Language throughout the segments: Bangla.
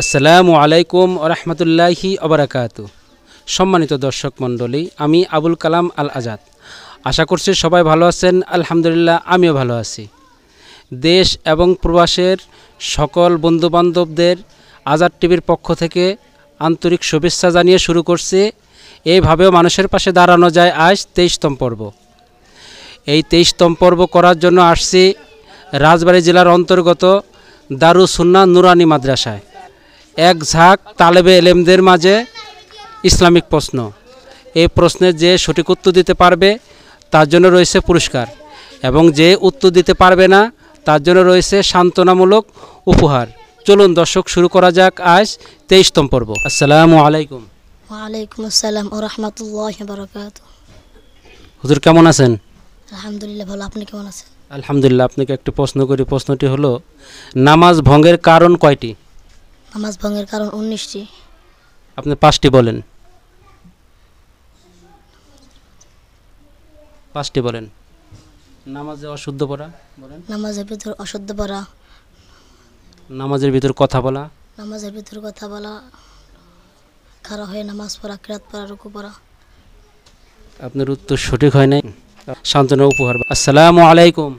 আসসালামু আলাইকুম ওরহমতুল্লাহি ওবারাকাতু। সম্মানিত দর্শক মণ্ডলী, আমি আবুল কালাম আল আজাদ। আশা করছি সবাই ভালো আছেন। আলহামদুলিল্লাহ, আমিও ভালো আছি। দেশ এবং প্রবাসের সকল বন্ধুবান্ধবদের আজাদ টিভির পক্ষ থেকে আন্তরিক শুভেচ্ছা জানিয়ে শুরু করছি এইভাবেও মানুষের পাশে দাঁড়ানো যায় আজ 23তম পর্ব। এই 23তম পর্ব করার জন্য আসছি রাজবাড়ী জেলার অন্তর্গত দারুস সুন্নাহ নুরানি মাদ্রাসায়। এক ঝাঁক তালেবে এলেমদের মাঝে ইসলামিক প্রশ্ন। এই প্রশ্নের যে সঠিক উত্তর দিতে পারবে তার জন্য রয়েছে পুরস্কার, এবং যে উত্তর দিতে পারবে না তার জন্য রয়েছে সান্ত্বনামূলক উপহার। চলুন দর্শক, শুরু করা যাক আজ 23তম পর্ব। আসসালামু আলাইকুম। ওয়ালাইকুম আসসালাম ওয়া রাহমাতুল্লাহি ওয়া বারাকাতুহু। হুজুর কেমন আছেন? আলহামদুলিল্লাহ ভালো, আপনি কেমন আছেন? আলহামদুলিল্লাহ। আপনাকে একটু প্রশ্ন করি। প্রশ্নটি হলো, নামাজ ভঙ্গের কারণ কয়টি? নামাজ ভঙ্গের কারণ 19টি। আপনি 5টি বলেন। 5টি বলেন। নামাজে অশুদ্ধ পড়া বলেন। নামাজের ভিতর অশুদ্ধ পড়া, নামাজের ভিতর কথা বলা, নামাজের ভিতর কথা বলা, খাড়া হয়ে নামাজ পড়া, কিরাত পড়া, রুকু পড়া। আপনার উত্তর সঠিক হয় নাই। সান্ত্বনা উপহার। আসসালামু আলাইকুম।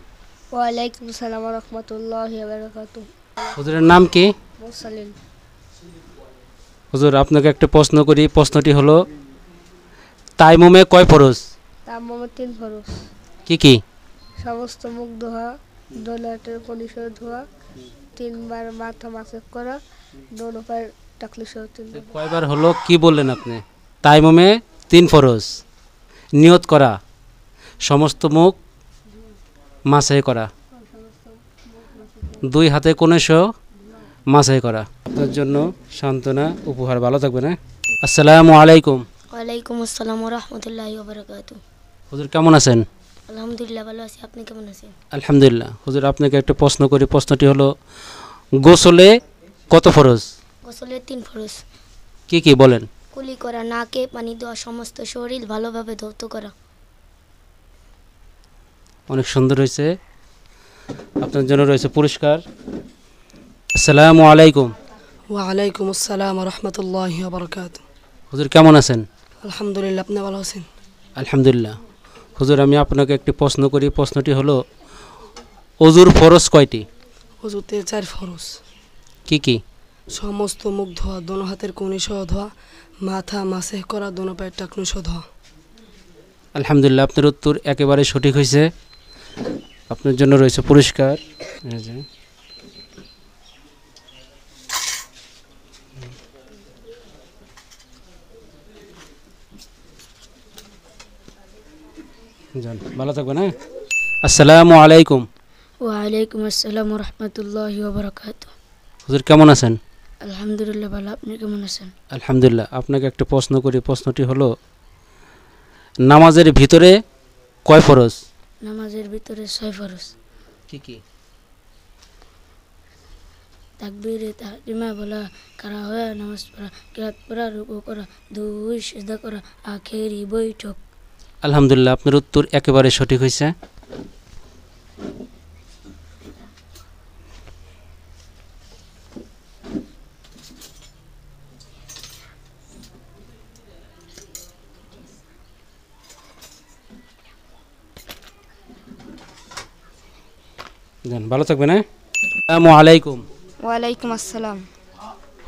ওয়ালাইকুম আসসালাম ওয়া রাহমাতুল্লাহি ওয়া বারাকাতুহু। হুজুরের নাম কি? মুরসালিন। হুজুর, আপনাকে একটা প্রশ্ন করি। প্রশ্নটি হলো, তায়াম্মুমে কয় ফরজ? তায়াম্মুমে 3 ফরজ। কি কি? সমস্ত মুখ ধোয়া, দোলাটের পরিসর ধোয়া, 3 বার মাথা মাসাজ করা, দোনো পায়ের টাকলি সহ 3 বার। কয়বার হলো কি বললেন আপনি? তায়াম্মুমে 3 ফরজ। নিয়ত করা, সমস্ত মুখ মাসাই করা, 2 হাতে কোণে সহ মাসাই করা। আপনার জন্য সান্ত্বনা উপহার। ভালো থাকবেন। হ্যাঁ, আসসালামু আলাইকুম। ওয়ালাইকুম আসসালাম ওয়া রাহমাতুল্লাহি ওয়া বারাকাতুহু। হুজুর কেমন আছেন? আলহামদুলিল্লাহ ভালো আছি, আপনি কেমন আছেন? আলহামদুলিল্লাহ। হুজুর, আপনাকে একটা প্রশ্ন করি। প্রশ্নটি হলো, গোসলে কত ফরজ? গোসলের 3 ফরজ। কি কি বলেন? কুলি করা, নাকে পানি দেওয়া, সমস্ত শরীর ভালোভাবে ধৌত করা। অনেক সুন্দর হয়েছে। আপনার জন্য রয়েছে পুরস্কার। আসসালামু আলাইকুম। ওয়ালাইকুম আসসালাম ওয়া রাহমাতুল্লাহি ওয়া বারাকাতুহু। হুজুর কেমন আছেন? আলহামদুলিল্লাহ, আপনি ভালো আছেন? আলহামদুলিল্লাহ। হুজুর, আমি আপনাকে একটি প্রশ্ন করি। প্রশ্নটি হলো, ওযুর ফরজ কয়টি? ওযুতে 4 ফরজ। কি কি? সমস্ত মুখ ধোয়া, দোনো হাতের কনুই সহ ধোয়া, মাথা মাসে করা, দোনো পায়ের টাকনু সহ ধোয়া। আলহামদুলিল্লাহ, আপনার উত্তর একেবারে সঠিক হয়েছে। আপনার জন্য রয়েছে পুরস্কার। এই যে, যান, ভালো থাকবেন। হ্যাঁ, আসসালামু আলাইকুম। ওয়ালাইকুম আসসালাম ওয়া রাহমাতুল্লাহি ওয়া বারাকাতুহু। হুজুর কেমন আছেন? আলহামদুলিল্লাহ ভালো, আপনি কেমন আছেন? আলহামদুলিল্লাহ। আপনাকে একটা প্রশ্ন করি। প্রশ্নটি হলো, নামাজের ভিতরে কয় ফরজ? নামাজের ভিতরে 6 ফরজ। কি কি? তাকবীরে তাহরিমা বলা, খাড়া হয়ে নামাজ পড়া, কিরাত পড়া, রুকু করা, 2 সিজদা করা, আখেরি বৈঠক। আলহামদুলিল্লাহ, আপনার উত্তর একেবারে সঠিক হয়েছে। যান, ভালো থাকবেন। হ্যাঁ, আসসালামু আলাইকুম। ওয়ালাইকুম আসসালাম।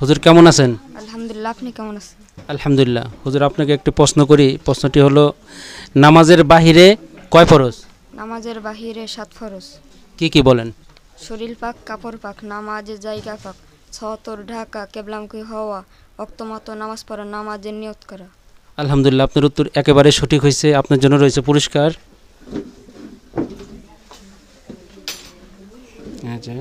হুজুর কেমন আছেন? আলহামদুলিল্লাহ, আপনি কেমন আছেন? আলহামদুলিল্লাহ। হুজুর, আপনাকে একটি প্রশ্ন করি। প্রশ্নটি হলো, নামাজের বাহিরে কয় ফরজ? নামাজের বাহিরে 7 ফরজ। কি কি বলেন? শরীর পাক, কাপড় পাক, নামাজের জায়গা পাক, ছতর ঢাকা, কেবলামুখী হওয়া, ওয়াক্তমতো নামাজ পড়া, নামাজের নিয়ত করা। আলহামদুলিল্লাহ, আপনার উত্তর একেবারে সঠিক হয়েছে। আপনার জন্য রয়েছে পুরস্কার। আচ্ছা।